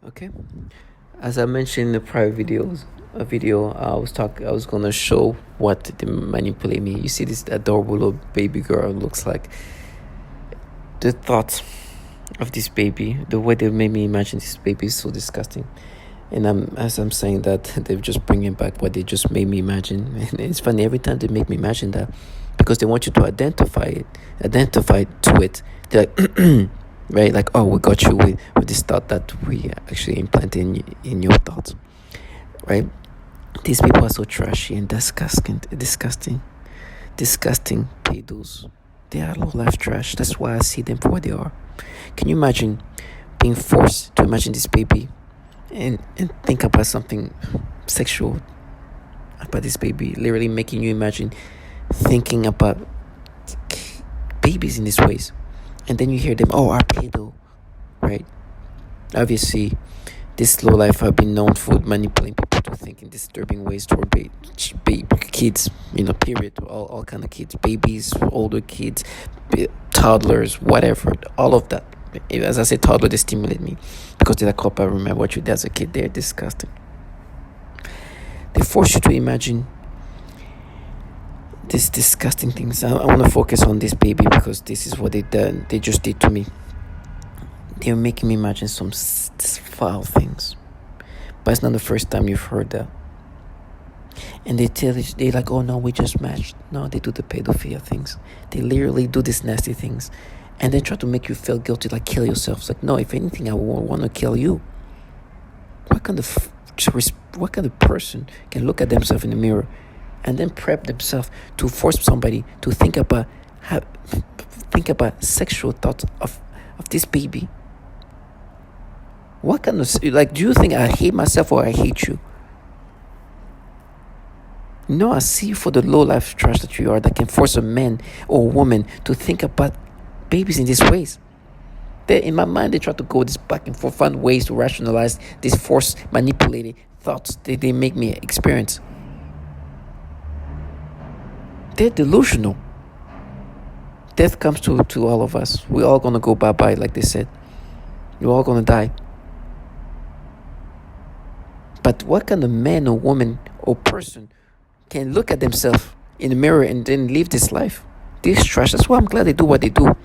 Okay. As I mentioned in the prior video, I was gonna show what they manipulate me. You see this adorable little baby girl looks like. The thought of this baby, the way they made me imagine this baby is so disgusting. And as I'm saying that, they're just bringing back what they just made me imagine. And it's funny every time they make me imagine that, because they want you to identify to it. They're like, right? Like, oh, we got you with this thought that we actually implant in your thoughts, right? These people are so trashy and disgusting pedos. They are low life trash. That's why I see them for what they are. Can you imagine being forced to imagine this baby and think about something sexual about this baby, literally making you imagine thinking about babies in these ways, and then you hear them, oh, our pedo, right? Obviously, this low life have been known for manipulating people to think in disturbing ways toward kids, period. All kind of kids, babies, older kids, toddlers, whatever, all of that. As I say, toddler, they stimulate me because they're like, I remember what you did as a kid. They're disgusting. They force you to imagine these disgusting things. I want to focus on this baby because this is what they just did to me. They're making me imagine some foul things, but it's not the first time you've heard that. And they're like, oh no, we just matched. No, they do the pedophilia things. They literally do these nasty things, and they try to make you feel guilty, like kill yourself. It's like, no, if anything, I want to kill you. What kind of person can look at themselves in the mirror and then prep themselves to force somebody to think about sexual thoughts of this baby? What kind of, do you think I hate myself or I hate you? No, I see you for the low life trash that you are, that can force a man or a woman to think about babies in these ways. In my mind, they try to go this back and forth, find ways to rationalize these forced, manipulated thoughts they make me experience. They're delusional. Death comes to all of us. We're all gonna go bye-bye, like they said. We're all gonna die. But what kind of man or woman or person can look at themselves in the mirror and then live this life? This trash. That's why I'm glad they do what they do.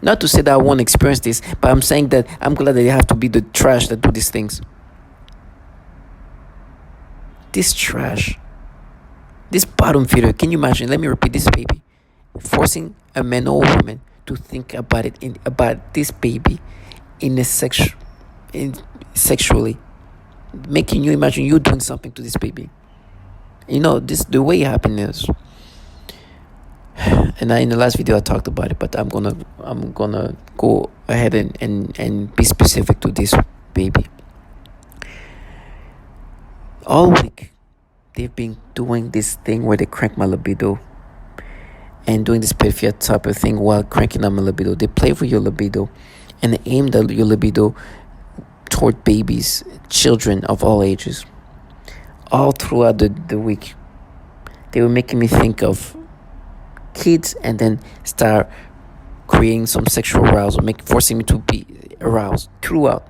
Not to say that I won't experience this, but I'm saying that I'm glad that they have to be the trash that do these things. This trash. This bottom feeder. Can you imagine? Let me repeat this, baby. Forcing a man or woman to think about about this baby sexually, making you imagine you doing something to this baby. The way it happened is, and in the last video I talked about it, but I'm gonna go ahead and be specific to this baby. All week they've been doing this thing where they crank my libido and doing this pedophilia type of thing while cranking up my libido. They play with your libido and they aim your libido toward babies, children of all ages. All throughout the week, they were making me think of kids and then start creating some sexual arousal, forcing me to be aroused throughout.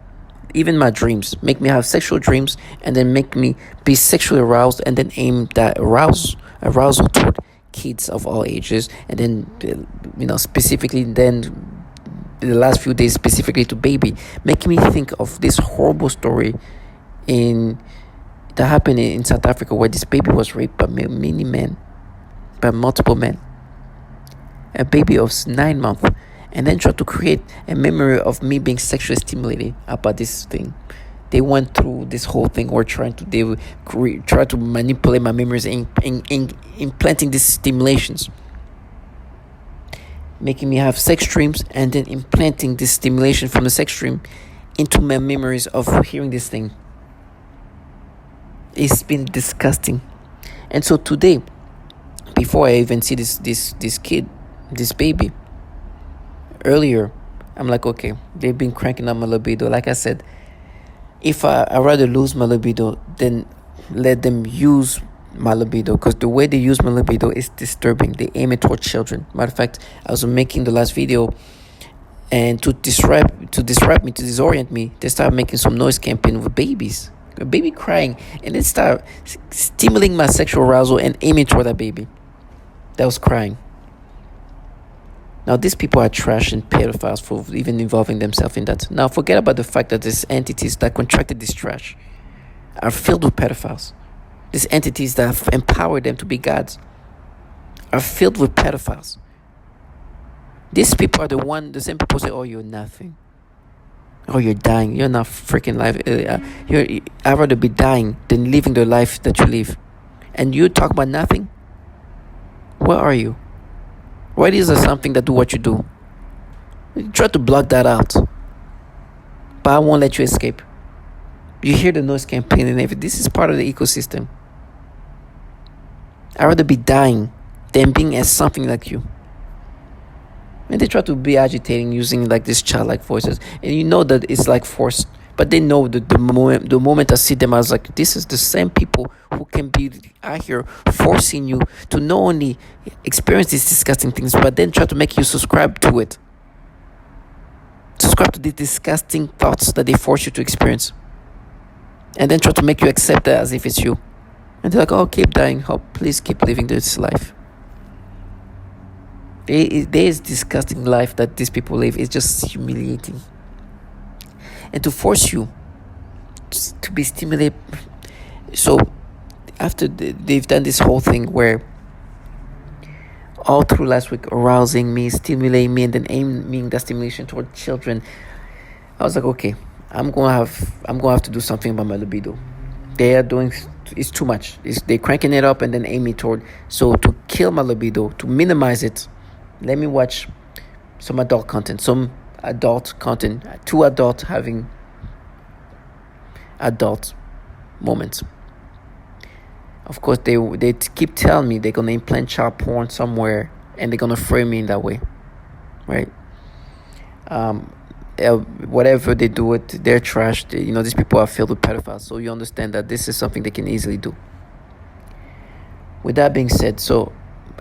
Even my dreams, make me have sexual dreams and then make me be sexually aroused and then aim that arousal toward kids of all ages, and then specifically then the last few days specifically to baby, making me think of this horrible story that happened in South Africa, where this baby was raped by multiple men, a baby of 9 months, and then try to create a memory of me being sexually stimulated about this thing. They went through this whole thing where they would try to manipulate my memories in implanting these stimulations, making me have sex dreams and then implanting this stimulation from the sex dream into my memories of hearing this thing. It's been disgusting. And so today, before I even see this kid, this baby, earlier, I'm like, okay, they've been cranking up my libido. Like I said, if I'd rather lose my libido than let them use my libido, because the way they use my libido is disturbing. They aim it toward children. Matter of fact, I was making the last video And to disrupt me, to disorient me, they start making some noise campaign with babies, a baby crying, and then start stimulating my sexual arousal and aiming toward that baby that was crying. Now, these people are trash and pedophiles for even involving themselves in that. Now, forget about the fact that these entities that contracted this trash are filled with pedophiles. These entities that have empowered them to be gods are filled with pedophiles. These people are the same people say, "Oh, you're nothing. Oh, you're dying. You're not freaking life. I'd rather be dying than living the life that you live." And you talk about nothing. Where are you? Why is there something that do what you do? You try to block that out, but I won't let you escape. You hear the noise campaign and everything. This is part of the ecosystem. I'd rather be dying than being as something like you. And they try to be agitating using like these childlike voices, and you know that it's like forced. But they know that the moment I see them, I was like, this is the same people who can be out here forcing you to not only experience these disgusting things, but then try to make you subscribe to it. Subscribe to the disgusting thoughts that they force you to experience. And then try to make you accept that as if it's you. And they're like, oh, keep dying. Oh, please keep living this life. There is disgusting life that these people live. It's just humiliating. And to force you to be stimulated. So after they've done this whole thing where all through last week arousing me, stimulating me, and then aiming that stimulation toward children, I was like, okay, I'm gonna have to do something about my libido. They are doing, it's too much. They're cranking it up and then aiming toward. So to kill my libido, to minimize it, let me watch some adult content, two adults having adult moments. Of course, they keep telling me they're gonna implant child porn somewhere and they're gonna frame me in that way, right? Whatever they do it, they're trash. These people are filled with pedophiles, so you understand that this is something they can easily do. With that being said, so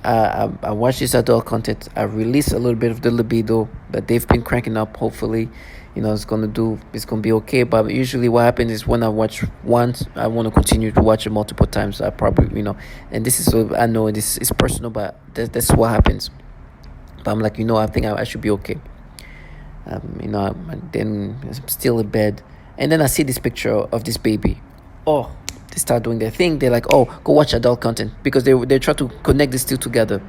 I watch this adult content. I release a little bit of the libido that they've been cranking up. Hopefully, it's gonna be okay. But usually, what happens is when I watch once, I want to continue to watch it multiple times. I probably, and this is, I know this is personal, but that's what happens. But I'm like, I think I should be okay. Then I'm still in bed, and then I see this picture of this baby. Oh, they start doing their thing. They're like, oh, go watch adult content, because they try to connect this two together.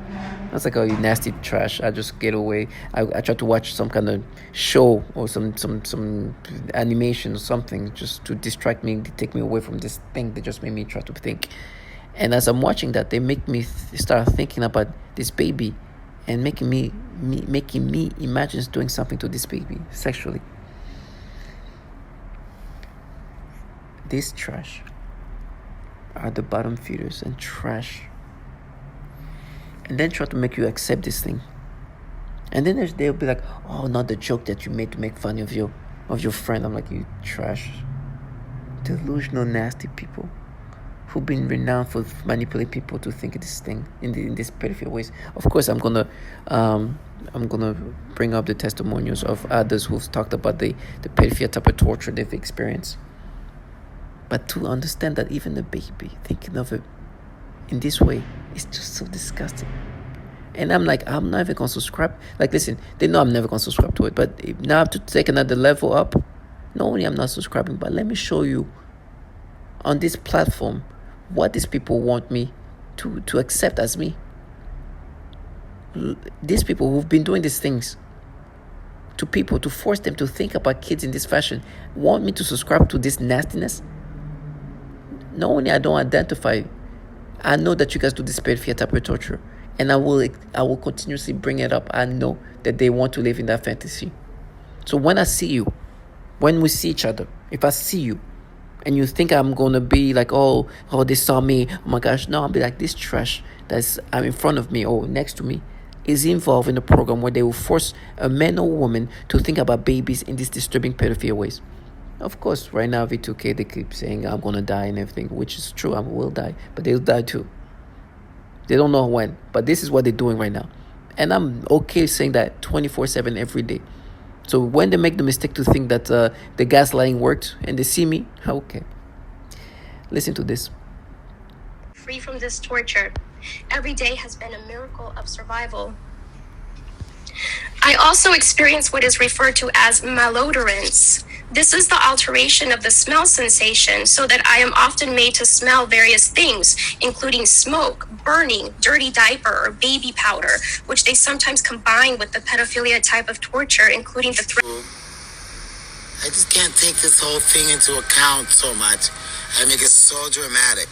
I was like, oh, you nasty trash. I just get away. I try to watch some kind of show or some animation or something just to distract me, to take me away from this thing that just made me try to think. And as I'm watching that, they make me start thinking about this baby and making me imagine doing something to this baby sexually. This trash are the bottom feeders and trash, and then try to make you accept this thing. And then they'll be like, oh, not the joke that you made to make fun of your friend. I'm like, you trash, delusional, nasty people who've been renowned for manipulating people to think of this thing in these peripheral ways. Of course, I'm gonna bring up the testimonials of others who've talked about the peripheral type of torture they've experienced. But to understand that even a baby thinking of it in this way is just so disgusting. And I'm like, I'm not even gonna subscribe. Like, listen, they know I'm never gonna subscribe to it, but now I have to take another level up. Not only I'm not subscribing, but let me show you on this platform what these people want me to accept as me. These people who've been doing these things to people to force them to think about kids in this fashion want me to subscribe to this nastiness. Not only I don't identify, I know that you guys do this peripheral type of torture, and I will continuously bring it up. I know that they want to live in that fantasy. So when I see you, when we see each other, if I see you and you think I'm going to be like, oh, they saw me, oh my gosh, no, I'll be like, this trash that's in front of me or next to me is involved in a program where they will force a man or woman to think about babies in these disturbing pedophile ways. Of course, right now, V2K, they keep saying I'm going to die and everything, which is true, I will die, but they'll die too. They don't know when, but this is what they're doing right now. And I'm okay saying that 24/7 every day. So when they make the mistake to think that the gaslighting worked and they see me, okay. Listen to this. Free from this torture. Every day has been a miracle of survival. I also experience what is referred to as malodorance. This is the alteration of the smell sensation so that I am often made to smell various things, including smoke, burning, dirty diaper, or baby powder, which they sometimes combine with the pedophilia type of torture, including the threat. I just can't take this whole thing into account so much. I make it so dramatic.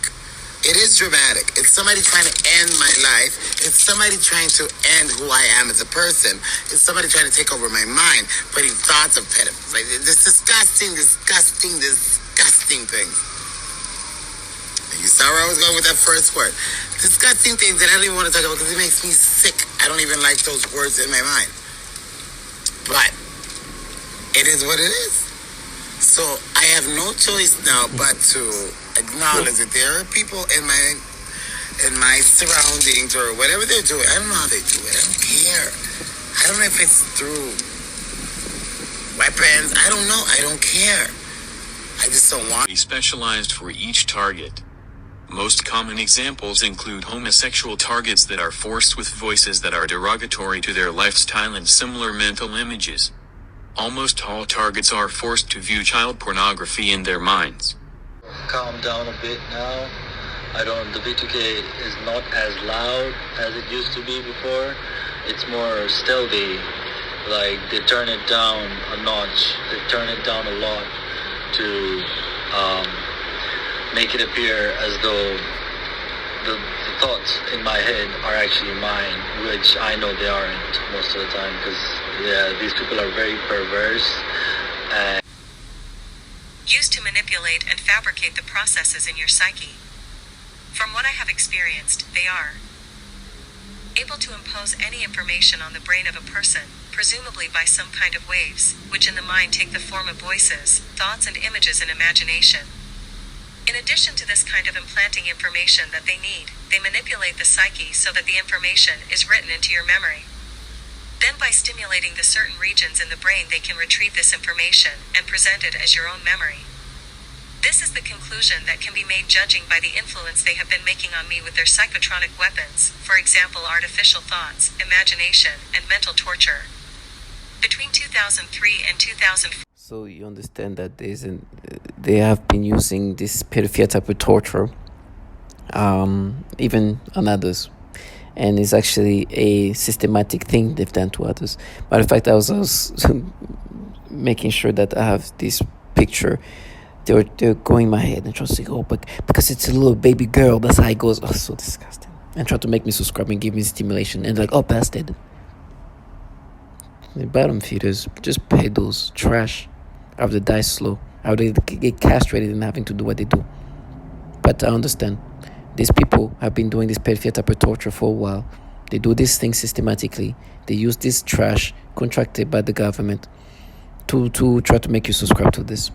It is dramatic. It's somebody trying to end my life. It's somebody trying to end who I am as a person. It's somebody trying to take over my mind, putting thoughts of pedophilia. This disgusting thing. You saw where I was going with that first word. Disgusting things that I don't even want to talk about because it makes me sick. I don't even like those words in my mind. But it is what it is. So I have no choice now but to acknowledge that there are people in my surroundings or whatever they're doing. I don't know how they do it. I don't care. I don't know if it's through weapons. I don't know. I don't care. I just don't want. Be specialized for each target. Most common examples include homosexual targets that are forced with voices that are derogatory to their lifestyle and similar mental images. Almost all targets are forced to view child pornography in their minds. Calm down a bit now. The B2K is not as loud as it used to be before. It's more stealthy. Like they turn it down a notch. They turn it down a lot to make it appear as though the thoughts in my head are actually mine, which I know they aren't most of the time because these people are very perverse and used to manipulate and fabricate the processes in your psyche. From what I have experienced, they are able to impose any information on the brain of a person, presumably by some kind of waves, which in the mind take the form of voices, thoughts and images and imagination. In addition to this kind of implanting information that they need, they manipulate the psyche so that the information is written into your memory. Then by stimulating the certain regions in the brain they can retrieve this information and present it as your own memory. This is the conclusion that can be made judging by the influence they have been making on me with their psychotronic weapons, for example artificial thoughts, imagination, and mental torture. Between 2003 and 2004. So you understand that they have been using this pedophilia type of torture, even on others. And it's actually a systematic thing they've done to others. Matter of fact, I was making sure that I have this picture. They're going in my head and trying to say, oh, but because it's a little baby girl, that's how it goes. Oh, so disgusting. And try to make me subscribe and give me stimulation. And like, oh, bastard. The bottom feeders just pay those trash. I have to die slow. I have to get castrated and having to do what they do. But I understand. These people have been doing this pedophilia type of torture for a while. They do these things systematically. They use this trash contracted by the government to try to make you subscribe to this.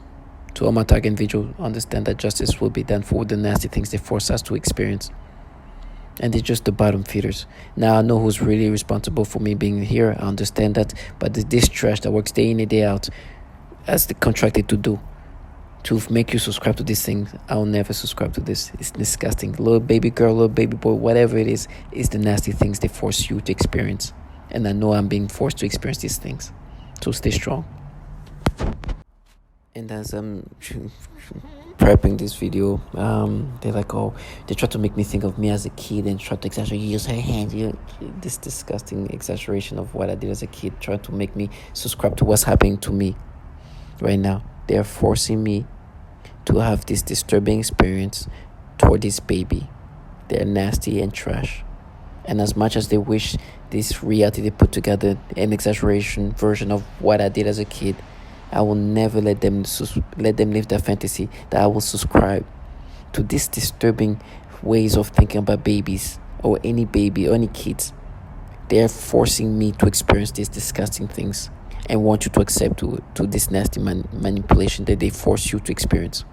To all my target individuals, understand that justice will be done for the nasty things they force us to experience. And they're just the bottom feeders. Now I know who's really responsible for me being here. I understand that. But this trash that works day in and day out, as they contracted to do, to make you subscribe to these things, I'll never subscribe to this. It's disgusting. Little baby girl, little baby boy, whatever it is the nasty things they force you to experience. And I know I'm being forced to experience these things. So stay strong. And as I'm prepping this video, they're like, oh, they try to make me think of me as a kid and try to exaggerate, use her hands, this disgusting exaggeration of what I did as a kid, trying to make me subscribe to what's happening to me right now. They're forcing me to have this disturbing experience toward this baby. They're nasty and trash. And as much as they wish this reality they put together, an exaggeration version of what I did as a kid, I will never let them live that fantasy that I will subscribe to these disturbing ways of thinking about babies or any baby or any kids. They're forcing me to experience these disgusting things and want you to accept to this nasty manipulation that they force you to experience.